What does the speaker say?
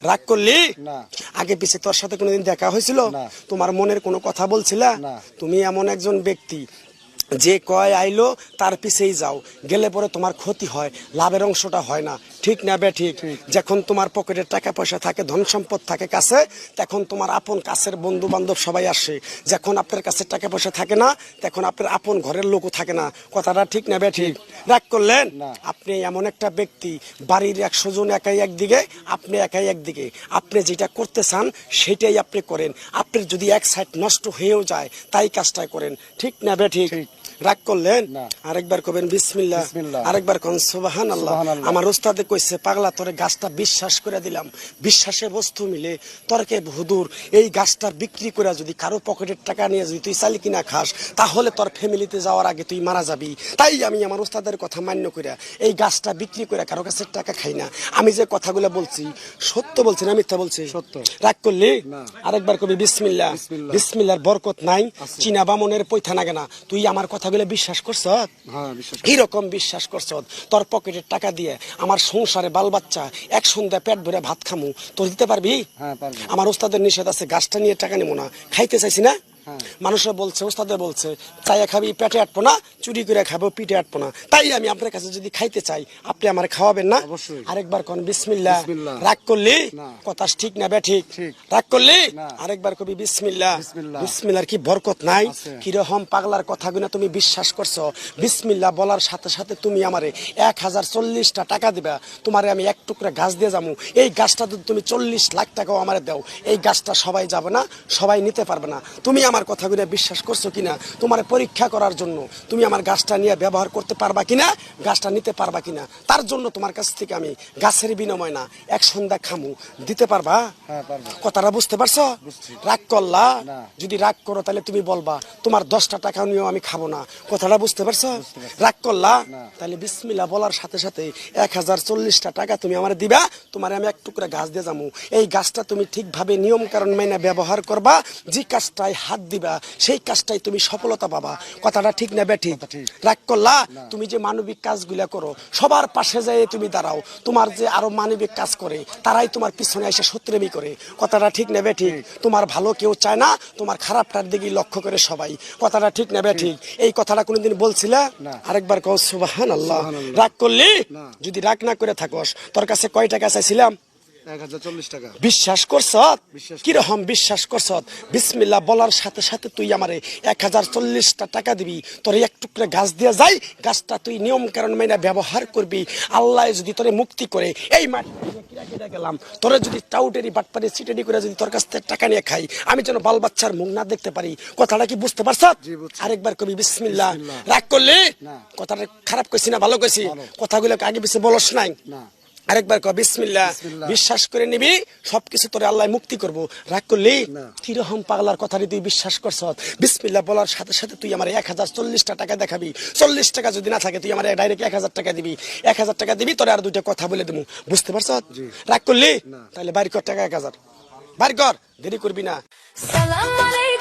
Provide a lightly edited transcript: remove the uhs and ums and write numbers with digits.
রাগ করলি না। আগে পিছে তোর সাথে কোনোদিন দেখা হয়েছিল? না। তোমার মনের কোনো কথা বলছিলা? না। তুমি এমন একজন ব্যক্তি যে কয় আইলো তার পিছেই যাও, গেলে পরে তোমার ক্ষতি হয়, লাভের অংশটা হয় না। ঠিক না বে ঠিক? যখন তোমার পকেটে টাকা পয়সা থাকে, ধন সম্পদ থাকে কাছে, তখন তোমার আপন কাছের বন্ধু বান্ধব সবাই আসে। যখন আপনার কাছে টাকা পয়সা থাকে না, তখন আপনার আপন ঘরের লোকও থাকে না। কথাটা ঠিক না বে ঠিক? রাগ করলেন? না। আপনি এমন একটা ব্যক্তি, বাড়ির 100 জন একাই একদিকে, আপনি একাই একদিকে। আপনি যেটা করতে চান সেটাই আপনি করেন। আপনার যদি এক সাইড নষ্ট হয়েও যায়, তাই কাজটা করেন। ঠিক না বে ঠিক? রাগ করলেন? না। আরেকবার কবেন বিসমিল্লাহ, বিসমিল্লাহ। আরেকবার কোন সুবহানাল্লাহ। সুবহানাল্লাহ। আমার উস্তাদে কইছে, পাগলা তোরে গাছটা বিশ্বাস করে দিলাম, বিশ্বাসের বস্তু মিলে তর্কে হুদুর, এই গাছটা বিক্রি করে যদি কারো পকেটের টাকা নিয়ে যদি তুই চালি কিনা খাস, তাহলে তোর ফ্যামিলিতে যাওয়ার আগে তুই মারা যাবি। তাই আমি আমার উস্তাদের কথা মান্য করে এই গাছটা বিক্রি করে কারো কাছে টাকা খাই না। আমি যে কথাগুলো বলছি সত্য বলছি না মিথ্যা বলছি? সত্য। রাগ করলি? না। আরেকবার কবি বিসমিল্লাহ। বিসমিল্লাহ। বিসমিল্লাহর বরকত নাই, চীনা বামনের পয়থা নাগে না। তুই আমার কথাগুলো বিশ্বাস করছ? হ্যাঁ, বিশ্বাস করি। কিরকম বিশ্বাস করছ? তোর পকেটের টাকা দিয়ে আমার সংসারে বাল বাচ্চা এক সন্ধ্যা পেট ভরে ভাত খামু, তোর দিতে পারবি? হ্যাঁ, পারবো। আমার ওস্তাদের নিষেধ আছে, গাছটা নিয়ে টাকা নেবো না। খাইতে চাইছি না? হ্যাঁ। মানুষরা বলছে, ওস্তাদে বলছে, চাইয়া খাবি পেটে আটবো না, চুরি করে খাবো পিঠে আটবো না। তাই আমি আপনার কাছে যদি খাইতে চাই, আপনি আমার খাওয়াবেন না? অবশ্যই। আরেকবার কোন বিসমিল্লাহ। বিসমিল্লাহ। রাগ করলি? না। কথা ঠিক না বে ঠিক? ঠিক। রাগ করলি? না। আরেকবার কবি বিসমিল্লাহ। বিসমিল্লাহ। বিসমিল্লাহর কি বরকত নাই? আছে। কিরকম পাগলার কথাগুলো তুমি বিশ্বাস করছো? বিসমিল্লাহ বলার সাথে সাথে তুমি আমারে 1040টা টাকা দিবা, তোমারে আমি এক টুকরা গাছ দিয়ে যাবো। এই গাছটা যদি তুমি 40 লাখ টাকাও আমারে দাও, এই গাছটা সবাই যাবে না, সবাই নিতে পারবে না। তুমি আমার কথাগুলো বিশ্বাস করছো কিনা, তোমার পরীক্ষা করার জন্য তুমি আমার গাছটা নিয়ে ব্যবহার করতে পারবা কিনা, গাছটা নিতে পারবা কিনা, তার জন্য তোমার কাছ থেকে আমি গাছের বিনিময় না, এক সন্ধ্যা খামু, দিতে পারবা? হ্যাঁ, পারবো। কথাটা বুঝতে পারছো? বুঝছি। রাগ করলা? না। যদি রাগ করো তাহলে তুমি বলবা তোমার 10টা টাকা নিয়েও আমি খাবো না। কথাটা বুঝতে পারছো? রাগ করলা? না। তাহলে বিসমিল্লাহ বলার সাথে সাথে 1040টা টাকা তুমি আমার দিবা, তোমার আমি এক টুকরা গাছ দিয়ে যাবো। এই গাছটা তুমি ঠিকভাবে নিয়ম কারণ মাইনা ব্যবহার করবা, যে কাজটাই হাত দিবা সেই কাজটাই তুমি সফলতা পাবা। কথাটা ঠিক না বেঠিক? কথা ঠিক। রাগ করলা? তুমি যে মানবিক কাজগুলা করো, সবার পাশে যেয়ে তুমি দাঁড়াও, তোমার যে আরো মানবিক কাজ করে তারাই তোমার পিছনে এসে শত্রুমি করে। কথাটা ঠিক না বেঠিক? তোমার ভালো কেউ চায় না, তোমার খারাপটার দিকে লক্ষ্য করে সবাই। কথাটা ঠিক না বেঠিক? এই কথাটা কোনোদিন বলছিলা? না। আরেকবার কও সুবহানাল্লাহ। সুবহানাল্লাহ। রাগ করলি? না। যদি রাগ না করে থাকস, তোর কাছে কয় টাকা চাইছিলাম? 1040 টাকা। বিশ্বাস করছ? বিশ্বাস করি। কিরকম বিশ্বাস করছ? বিসমিল্লাহ বলার সাথে সাথে তুই আমারে 1040টা টাকা দিবি, তোর এক টুকরা গাছ দিয়ে যাই, গাছটা তুই নিয়ম কারণ মাইনা ব্যবহার করবি। আল্লাহ যদি তোরে মুক্তি করে, এই মাটি গেলাম, তোরে যদি টাউটেরি বাটপারি সিটেরি করে যদি তোর কাছ থেকে টাকা নিয়ে খাই, আমি যেন বাল বাচ্চার মুখ না দেখতে পারি। কথাটা কি বুঝতে পারছ? জি, বুঝছি। আরেকবার কবি বিসমিল্লাহ। বিসমিল্লাহ। রাগ করলি? না। কথাটা খারাপ কইছি না ভালো কইছি? ভালো। কথাগুলো আগে পিছে বলস নাই? না। আরেকবার কর বিসমিল্লাহ। বিসমিল্লাহ। বিশ্বাস করে নিবি, সবকিছু তোরে আল্লাহ মুক্তি করবো। রাগ করলি? না। কিরকম পাগলার কথাটি তুই বিশ্বাস করছ? বিসমিল্লাহ বলার সাথে সাথে তুই আমার 1040টা টাকা দেখাবি। 40 টাকা যদি না থাকে তুই আমার ডাইরেক্ট 1000 টাকা দিবি। 1000 টাকা দিবি, তোরে আর দুইটা কথা বলে দেবো। বুঝতে পারছ? রাগ করলি? না। তাহলে বাড়ি কর টাকা 1000, বাড়ি কর, দেরি করবি না। Salam alaikum.